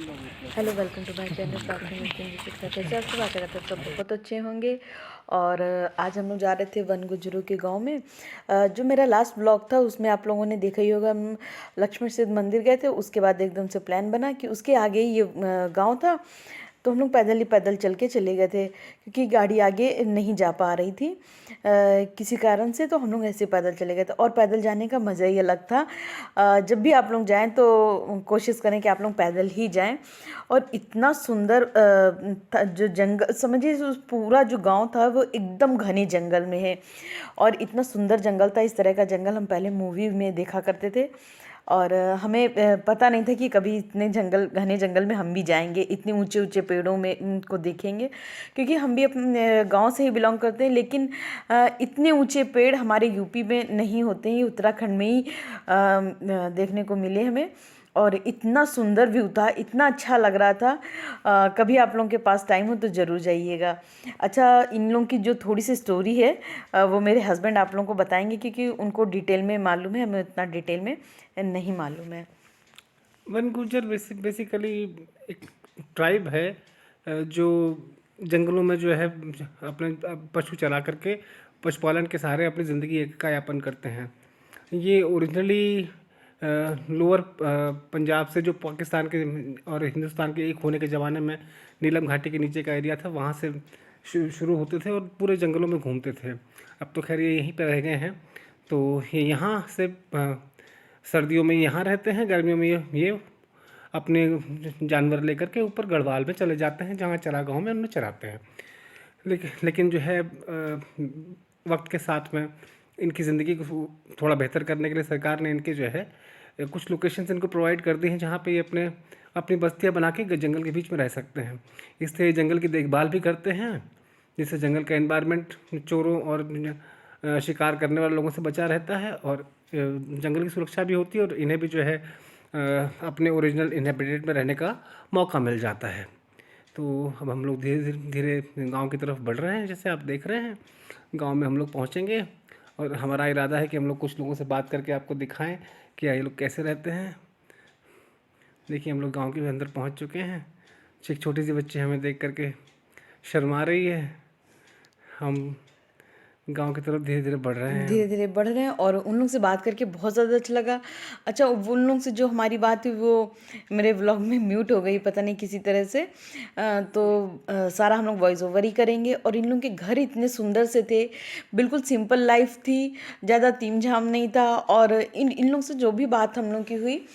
Hello, welcome to my channel Prarthana mission जी शिक्षा। कैसे आप सब? आशा करते हैं सब बहुत अच्छे होंगे। और आज हम लोग जा रहे थे वन गुजरू के गांव में। जो मेरा लास्ट ब्लॉग था उसमें आप लोगों ने देखा ही होगा, हम लक्ष्मण सिद्ध मंदिर गए थे। उसके बाद एकदम से प्लान बना कि उसके आगे ही ये गांव था, तो हम लोग पैदल ही पैदल चल के चले गए थे क्योंकि गाड़ी आगे नहीं जा पा रही थी किसी कारण से। तो हम लोग ऐसे पैदल चले गए थे और पैदल जाने का मज़ा ही अलग था। जब भी आप लोग जाएं तो कोशिश करें कि आप लोग पैदल ही जाएं। और इतना सुंदर जो जंगल समझिए, उस पूरा जो गांव था वो एकदम घने जंगल में है। और इतना सुंदर जंगल था, इस तरह का जंगल हम पहले मूवी में देखा करते थे। और हमें पता नहीं था कि कभी इतने घने जंगल में हम भी जाएंगे, इतने ऊंचे ऊंचे पेड़ों में इनको देखेंगे। क्योंकि हम भी अपने गांव से ही बिलोंग करते हैं, लेकिन इतने ऊंचे पेड़ हमारे यूपी में नहीं होते हैं, उत्तराखंड में ही देखने को मिले हमें। और इतना सुंदर व्यू था, इतना अच्छा लग रहा था। कभी आप लोगों के पास टाइम हो तो ज़रूर जाइएगा। अच्छा, इन लोगों की जो थोड़ी सी स्टोरी है वो मेरे हस्बैंड आप लोगों को बताएंगे, क्योंकि उनको डिटेल में मालूम है, हमें उतना डिटेल में नहीं मालूम है। वन गुज्जर बेसिकली एक ट्राइब है, जो जंगलों में जो है अपने पशु चला करके पशुपालन के सहारे अपनी ज़िंदगी का यापन करते हैं। ये ओरिजिनली लोअर पंजाब से, जो पाकिस्तान के और हिंदुस्तान के एक होने के ज़माने में नीलम घाटी के नीचे का एरिया था, वहाँ से शुरू होते थे और पूरे जंगलों में घूमते थे। अब तो खैर ये यहीं पर रह गए हैं। तो ये यहाँ से सर्दियों में यहाँ रहते हैं, गर्मियों में ये अपने जानवर लेकर के ऊपर गढ़वाल में चले जाते हैं, जहाँ चरागाहों में उन्हें चराते हैं। लेकिन जो है वक्त के साथ में इनकी ज़िंदगी को थोड़ा बेहतर करने के लिए सरकार ने इनके जो है कुछ लोकेशंस इनको प्रोवाइड कर दी हैं, जहाँ पे ये अपनी बस्तियाँ बना के जंगल के बीच में रह सकते हैं। इससे जंगल की देखभाल भी करते हैं, जिससे जंगल का एनवायरनमेंट चोरों और शिकार करने वाले लोगों से बचा रहता है, और जंगल की सुरक्षा भी होती है, और इन्हें भी जो है अपने ओरिजिनल इनहेबिटेट में रहने का मौका मिल जाता है। तो अब हम लोग धीरे धीरे धीरे गाँव की तरफ बढ़ रहे हैं। जैसे आप देख रहे हैं, गाँव में हम लोग पहुँचेंगे, और हमारा इरादा है कि हम लोग कुछ लोगों से बात करके आपको दिखाएं कि ये लोग कैसे रहते हैं। देखिए, हम लोग गाँव के अंदर पहुँच चुके हैं। एक छोटी सी बच्ची हमें देख करके शर्मा रही है। हम गाँव की तरफ धीरे धीरे बढ़ रहे हैं। धीरे धीरे बढ़ रहे हैं और उन लोग से बात करके बहुत ज़्यादा अच्छा लगा। अच्छा, उन लोग से जो हमारी बात हुई वो मेरे व्लॉग में म्यूट हो गई, पता नहीं किसी तरह से। सारा हम लोग वॉइस ओवर ही करेंगे। और इन लोगों के घर इतने सुंदर से थे, बिल्कुल सिंपल लाइफ थी, ज़्यादा तीम झाम नहीं था। और इन इन लोग से जो भी बात हम लोग की हुई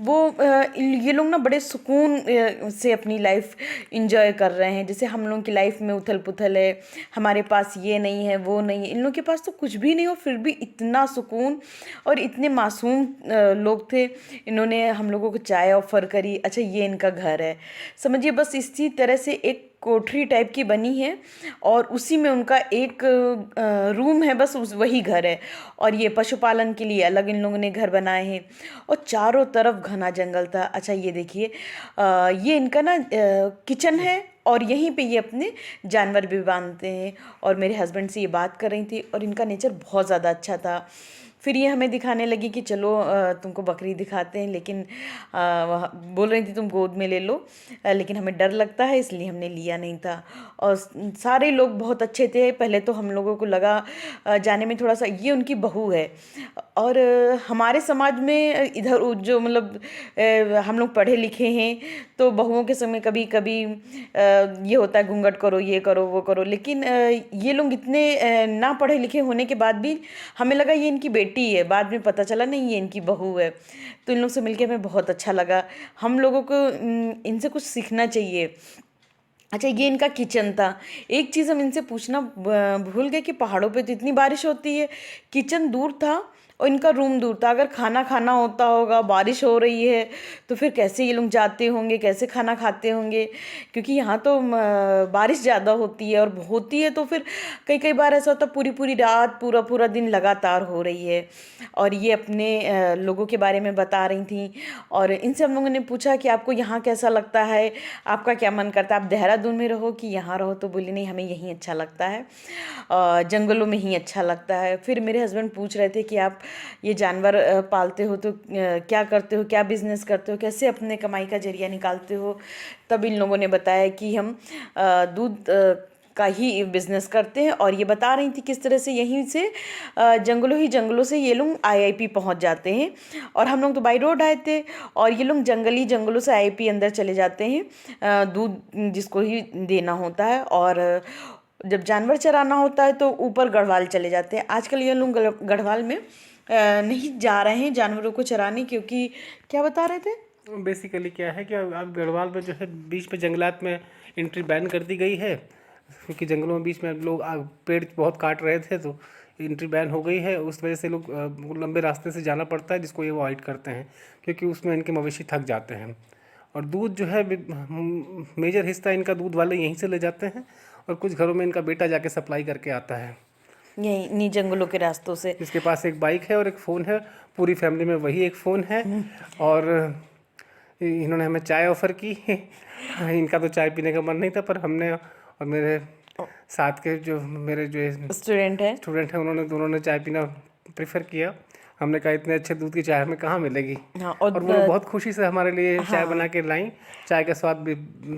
वो ये लोग ना बड़े सुकून से अपनी लाइफ इंजॉय कर रहे हैं। जैसे हम लोगों की लाइफ में उथल पुथल है, हमारे पास ये नहीं है वो नहीं है, इन लोगों के पास तो कुछ भी नहीं हो, फिर भी इतना सुकून। और इतने मासूम लोग थे। इन्होंने हम लोगों को चाय ऑफर करी। अच्छा, ये इनका घर है, समझिए। बस इसी तरह से एक कोठरी टाइप की बनी है और उसी में उनका एक रूम है, बस उस वही घर है। और ये पशुपालन के लिए अलग इन लोगों ने घर बनाए हैं। और चारों तरफ घना जंगल था। अच्छा, ये देखिए, ये इनका ना किचन है, और यहीं पे ये अपने जानवर भी बांधते हैं। और मेरे हस्बैंड से ये बात कर रही थी, और इनका नेचर बहुत ज़्यादा अच्छा था। फिर ये हमें दिखाने लगी कि चलो तुमको बकरी दिखाते हैं, लेकिन बोल रही थी तुम गोद में ले लो। लेकिन हमें डर लगता है, इसलिए हमने लिया नहीं था। और सारे लोग बहुत अच्छे थे। पहले तो हम लोगों को लगा जाने में थोड़ा सा, ये उनकी बहू है। और हमारे समाज में इधर जो मतलब हम लोग पढ़े लिखे हैं, तो बहुओं के समय कभी कभी ये होता है घूंघट करो, ये करो, वो करो। लेकिन ये लोग इतने ना पढ़े लिखे होने के बाद भी हमें लगा ये इनकी बेटी है, बाद में पता चला नहीं, ये इनकी बहू है। तो इन लोग से मिलके हमें बहुत अच्छा लगा। हम लोगों को इनसे कुछ सीखना चाहिए। अच्छा, ये इनका किचन था। एक चीज़ हम इनसे पूछना भूल गए कि पहाड़ों पे तो इतनी बारिश होती है, किचन दूर था और इनका रूम दूर था। अगर खाना खाना होता होगा, बारिश हो रही है, तो फिर कैसे ये लोग जाते होंगे, कैसे खाना खाते होंगे? क्योंकि यहाँ तो बारिश ज़्यादा होती है, और होती है तो फिर कई कई बार ऐसा होता है पूरी पूरी रात, पूरा पूरा दिन लगातार हो रही है। और ये अपने लोगों के बारे में बता रही थी। और इनसे हम लोगों ने पूछा कि आपको यहाँ कैसा लगता है, आपका क्या मन करता है, आप देहरादून में रहो कि यहाँ रहो? तो बोली नहीं, हमें यहीं अच्छा लगता है, जंगलों में ही अच्छा लगता है। फिर मेरे हस्बैंड पूछ रहे थे कि आप ये जानवर पालते हो तो क्या करते हो, क्या बिजनेस करते हो, कैसे अपने कमाई का जरिया निकालते हो। तब इन लोगों ने बताया कि हम दूध का ही बिजनेस करते हैं। और ये बता रही थी किस तरह से यहीं से जंगलों से ये लोग आईआईपी पहुंच जाते हैं। और हम लोग तो बाई रोड आए थे और ये लोग जंगलों से आईआईपी अंदर चले जाते हैं दूध जिसको ही देना होता है। और जब जानवर चराना होता है तो ऊपर गढ़वाल चले जाते हैं। आजकल ये लोग गढ़वाल में नहीं जा रहे हैं जानवरों को चराने, क्योंकि क्या बता रहे थे। बेसिकली क्या है कि अब गढ़वाल में जो है बीच में जंगलात में एंट्री बैन कर दी गई है, क्योंकि जंगलों में बीच में लोग पेड़ बहुत काट रहे थे, तो एंट्री बैन हो गई है। उस वजह से लोग लंबे रास्ते से जाना पड़ता है, जिसको ये अवॉइड करते हैं, क्योंकि उसमें इनके मवेशी थक जाते हैं। और दूध जो है मेजर हिस्सा इनका दूध वाले यहीं से ले जाते हैं, और कुछ घरों में इनका बेटा जाके सप्लाई करके आता है, यही इन्हीं जंगलों के रास्तों से। जिसके पास एक बाइक है और एक फ़ोन है। पूरी फैमिली में वही एक फ़ोन है। और इन्होंने हमें चाय ऑफ़र की। इनका तो चाय पीने का मन नहीं था, पर हमने और मेरे साथ के जो मेरे जो स्टूडेंट स्टूडेंट हैं उन्होंने दोनों ने चाय पीना प्रेफर किया। हमने कहा इतने अच्छे दूध की चाय हमें कहाँ मिलेगी। हाँ, और वो लोग बहुत खुशी से हमारे लिए चाय बना के लाई। चाय का स्वाद भी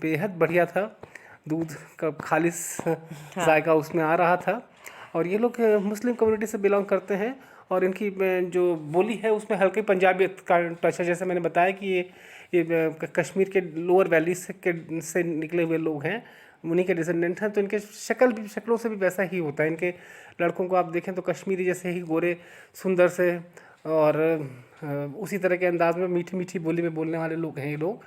बेहद बढ़िया था, दूध का खालिस जायका उसमें आ रहा था। और ये लोग मुस्लिम कम्युनिटी से बिलोंग करते हैं, और इनकी जो बोली है उसमें हल्के पंजाबी का टच है। जैसे मैंने बताया कि ये कश्मीर के लोअर वैली से निकले हुए लोग हैं, उन्हीं के डिसेंडेंट हैं। तो इनके शक्लों से भी वैसा ही होता है। इनके लड़कों को आप देखें तो कश्मीरी जैसे ही गोरे सुंदर से, और उसी तरह के अंदाज में मीठी मीठी बोली में बोलने वाले लोग हैं ये लोग।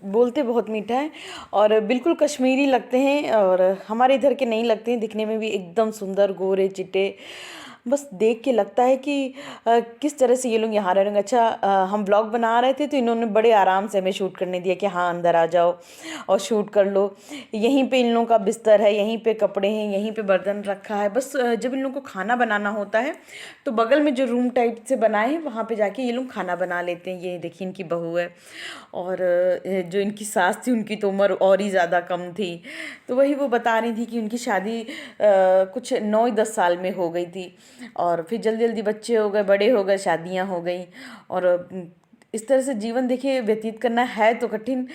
बोलते बहुत मीठा है और बिल्कुल कश्मीरी लगते हैं, और हमारे इधर के नहीं लगते हैं। दिखने में भी एकदम सुंदर गोरे चिट्टे, बस देख के लगता है कि किस तरह से ये लोग यहाँ रह रहे हैं। अच्छा, हम व्लॉग बना रहे थे तो इन्होंने बड़े आराम से हमें शूट करने दिया कि हाँ अंदर आ जाओ और शूट कर लो। यहीं पे इन लोगों का बिस्तर है, यहीं पे कपड़े हैं, यहीं पे बर्तन रखा है। बस जब इन लोगों को खाना बनाना होता है तो बगल में जो रूम टाइप से बनाए हैं वहाँ पे जाके ये लोग खाना बना लेते हैं। ये देखिए इनकी बहू है, और जो इनकी सास थी उनकी तो उम्र और ही ज़्यादा कम थी। तो वही वो बता रही थी कि उनकी शादी कुछ 9-10 साल में हो गई थी, और फिर जल्दी जल्दी बच्चे हो गए, बड़े हो गए, शादियां हो गई। और इस तरह से जीवन देखिए व्यतीत करना है तो कठिन,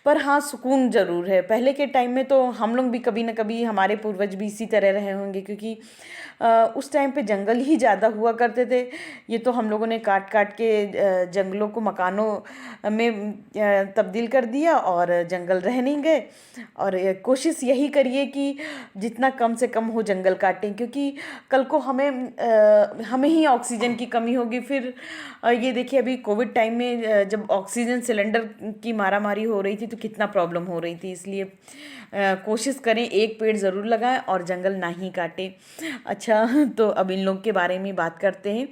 पर हाँ सुकून ज़रूर है। पहले के टाइम में तो हम लोग भी कभी ना कभी, हमारे पूर्वज भी इसी तरह रहे होंगे, क्योंकि उस टाइम पे जंगल ही ज़्यादा हुआ करते थे। ये तो हम लोगों ने काट काट के जंगलों को मकानों में तब्दील कर दिया और जंगल रह नहीं गए। और कोशिश यही करिए कि जितना कम से कम हो जंगल काटें, क्योंकि कल को हमें ही ऑक्सीजन की कमी होगी। फिर ये देखिए अभी कोविड टाइम में जब ऑक्सीजन सिलेंडर की मारामारी हो रही थी तो कितना प्रॉब्लम हो रही थी। इसलिए कोशिश करें एक पेड़ ज़रूर लगाएं और जंगल ना ही काटें। अच्छा, तो अब इन लोग के बारे में बात करते हैं।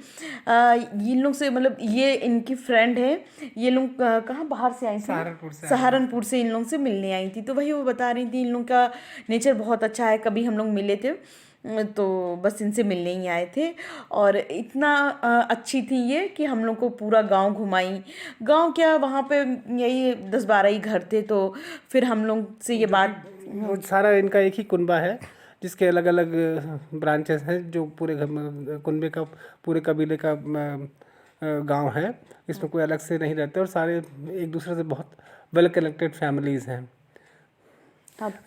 इन लोग से मतलब ये इनकी फ्रेंड है। ये लोग कहाँ बाहर से आई थी, सहारनपुर से इन लोग से मिलने आई थी। तो वही वो बता रही थी इन लोग का नेचर बहुत अच्छा है। कभी हम लोग मिले थे तो बस इनसे मिलने ही आए थे, और इतना अच्छी थी ये कि हम लोग को पूरा गांव घुमाई। गांव क्या, वहाँ पे यही 10-12 ही घर थे। तो फिर हम लोग से ये बात, वो सारा इनका एक ही कुनबा है, जिसके अलग अलग ब्रांचेस हैं, जो पूरे कुनबे का, पूरे कबीले का गांव है। इसमें कोई अलग से नहीं रहते, और सारे एक दूसरे से बहुत वेल कनेक्टेड फैमिलीज़ हैं।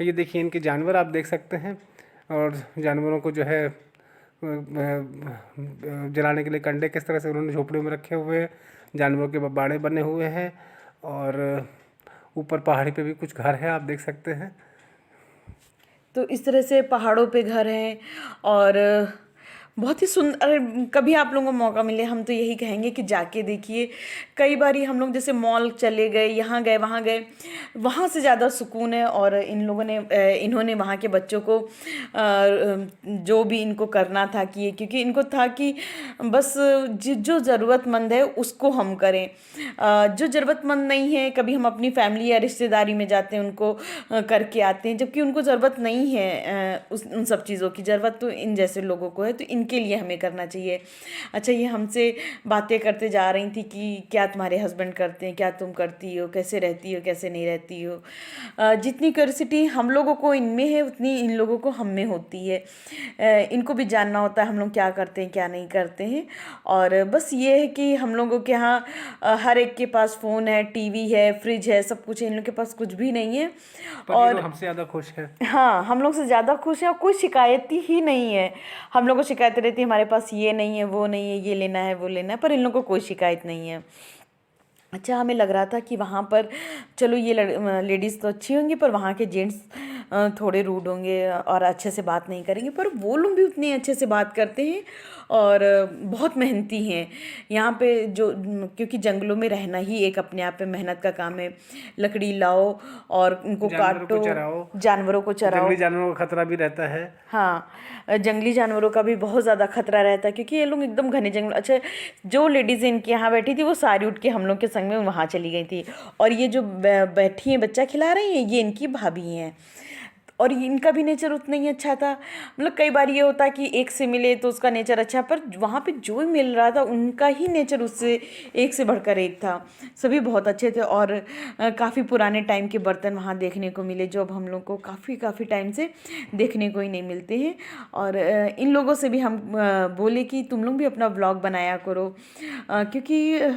ये देखिए इनके जानवर आप देख सकते हैं, और जानवरों को जो है जलाने के लिए कंडे किस तरह से उन्होंने झोपड़ियों में रखे हुए हैं। जानवरों के बाड़े बने हुए हैं, और ऊपर पहाड़ी पे भी कुछ घर है, आप देख सकते हैं। तो इस तरह से पहाड़ों पे घर हैं, और बहुत ही सुंदर। कभी आप लोगों को मौका मिले हम तो यही कहेंगे कि जाके देखिए। कई बार हम लोग जैसे मॉल चले गए, यहाँ गए, वहाँ गए, वहाँ से ज़्यादा सुकून है। और इन्होंने वहाँ के बच्चों को जो भी इनको करना था किए, क्योंकि इनको था कि बस जो ज़रूरतमंद है उसको हम करें। जो ज़रूरतमंद नहीं है, कभी हम अपनी फैमिली या रिश्तेदारी में जाते हैं उनको करके आते हैं, जबकि उनको ज़रूरत नहीं है उन सब चीज़ों की। ज़रूरत तो इन जैसे लोगों को है। तो इनकी इनके लिए हमें करना चाहिए। अच्छा, ये हमसे बातें करते जा रही थी कि क्या तुम्हारे हस्बैंड करते हैं, क्या तुम करती हो, कैसे रहती हो, कैसे नहीं रहती हो। जितनी क्यूरियोसिटी हम लोगों को इनमें है उतनी इन लोगों को हम में होती है। इनको भी जानना होता है हम लोग क्या करते हैं क्या नहीं करते हैं। और बस ये है कि हम लोगों के यहाँ हर एक के पास फ़ोन है, टीवी है, फ्रिज है, सब कुछ है। इन लोग के पास कुछ भी नहीं है। पर ये और लोग हमसे ज़्यादा खुश हैं। हाँ, हम लोग से ज़्यादा खुश हैं और कोई शिकायत ही नहीं है। हम लोग को शिकायत रहती है हमारे पास ये नहीं है, वो नहीं है, ये लेना है, वो लेना है, पर इन लोगों को कोई शिकायत नहीं है। अच्छा, हमें लग रहा था कि वहाँ पर चलो ये लेडीज़ तो अच्छी होंगी, पर वहाँ के जेंट्स थोड़े रूड होंगे और अच्छे से बात नहीं करेंगे, पर वो लोग भी उतने अच्छे से बात करते हैं और बहुत मेहनती हैं। यहाँ पे जो क्योंकि जंगलों में रहना ही एक अपने आप में मेहनत का काम है। लकड़ी लाओ और उनको जानवरों को काटो, चराओ, जानवरों को चराओ। जंगली जानवरों का खतरा भी रहता है। हाँ, जंगली जानवरों का भी बहुत ज़्यादा खतरा रहता है क्योंकि ये लोग एकदम घने जंगल। अच्छा, जो लेडीज़ इनके यहाँ बैठी थी वो सारी उठ के हम लोग के संग में वहाँ चली गई थी। और ये जो बैठी हैं बच्चा खिला रही हैं, ये इनकी भाभी हैं। और इनका भी नेचर उतना ही अच्छा था। मतलब कई बार ये होता कि एक से मिले तो उसका नेचर अच्छा, पर वहाँ पे जो मिल रहा था उनका ही नेचर उससे एक से बढ़कर एक था। सभी बहुत अच्छे थे और काफ़ी पुराने टाइम के बर्तन वहाँ देखने को मिले जो अब हम लोग को काफ़ी टाइम से देखने को ही नहीं मिलते हैं। और इन लोगों से भी हम बोले कि तुम लोग भी अपना व्लॉग बनाया करो, क्योंकि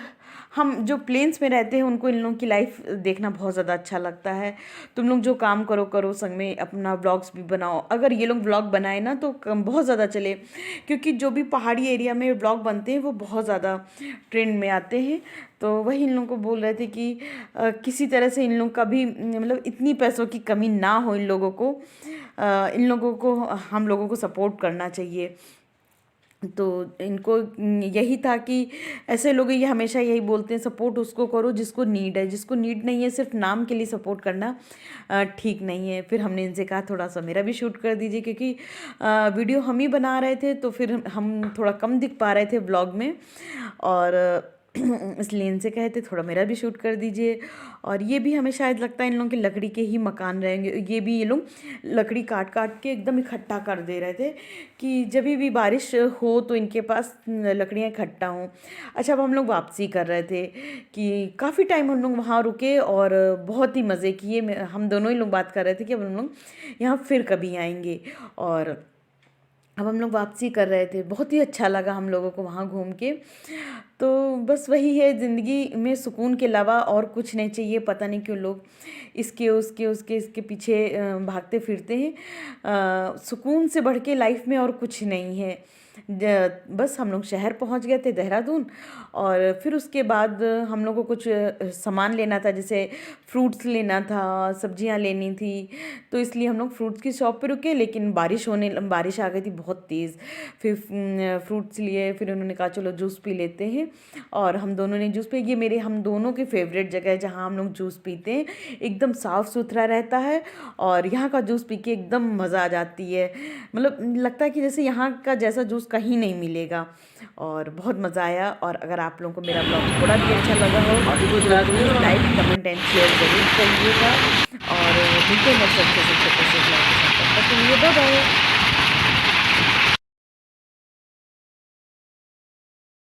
हम जो प्लेन्स में रहते हैं उनको इन लोगों की लाइफ देखना बहुत ज़्यादा अच्छा लगता है। तुम लोग जो काम करो संग में अपना व्लॉग्स भी बनाओ। अगर ये लोग व्लॉग बनाए ना तो बहुत ज़्यादा चले, क्योंकि जो भी पहाड़ी एरिया में व्लॉग बनते हैं वो बहुत ज़्यादा ट्रेंड में आते हैं। तो वही इन लोगों को बोल रहे थे कि किसी तरह से इन लोग का भी मतलब इतनी पैसों की कमी ना हो, इन लोगों को हम लोगों को सपोर्ट करना चाहिए। तो इनको यही था कि ऐसे लोग ये हमेशा यही बोलते हैं सपोर्ट उसको करो जिसको नीड है, जिसको नीड नहीं है सिर्फ नाम के लिए सपोर्ट करना ठीक नहीं है। फिर हमने इनसे कहा थोड़ा सा मेरा भी शूट कर दीजिए, क्योंकि वीडियो हम ही बना रहे थे तो फिर हम थोड़ा कम दिख पा रहे थे व्लॉग में, और इसलिए इनसे कहे थे थोड़ा मेरा भी शूट कर दीजिए। और ये भी हमें शायद लगता है इन लोगों के लकड़ी के ही मकान रहेंगे। ये भी ये लोग लकड़ी काट काट के एकदम इकट्ठा कर दे रहे थे कि जब भी बारिश हो तो इनके पास लकड़ियाँ इकट्ठा हों। अच्छा, अब हम लोग वापसी कर रहे थे कि काफ़ी टाइम हम लोग वहाँ रुके और बहुत ही मज़े किए। हम दोनों ही लोग बात कर रहे थे कि अब हम लोग यहाँ फिर कभी आएंगे। और अब हम लोग वापसी कर रहे थे, बहुत ही अच्छा लगा हम लोगों को वहाँ घूम के। तो बस वही है, ज़िंदगी में सुकून के अलावा और कुछ नहीं चाहिए। पता नहीं क्यों लोग इसके पीछे भागते फिरते हैं। सुकून से बढ़ के लाइफ में और कुछ नहीं है। बस हम लोग शहर पहुंच गए थे देहरादून, और फिर उसके बाद हम लोग को कुछ सामान लेना था, जैसे फ्रूट्स लेना था, सब्जियां लेनी थी। तो इसलिए हम लोग फ्रूट्स की शॉप पे रुके, लेकिन बारिश आ गई थी बहुत तेज़। फिर फ्रूट्स लिए, फिर उन्होंने कहा चलो जूस पी लेते हैं, और हम दोनों ने जूस पी। ये हम दोनों की फेवरेट जगह है जहाँ हम लोग जूस पीते हैं। एकदम साफ़ सुथरा रहता है और यहाँ का जूस पी के एकदम मज़ा आ जाती है। मतलब लगता है कि जैसे यहाँ का जैसा जूस कहीं नहीं मिलेगा, और बहुत मज़ा आया। और अगर आप लोगों को मेरा ब्लॉग थोड़ा भी अच्छा लगा हो तो लाइक कमेंट एंड शेयर ज़रूर करिएगा। और मिलते हैं नेक्स्ट अच्छे से छोटे से ब्लॉग के साथ। तब तक के लिए बाय बाय।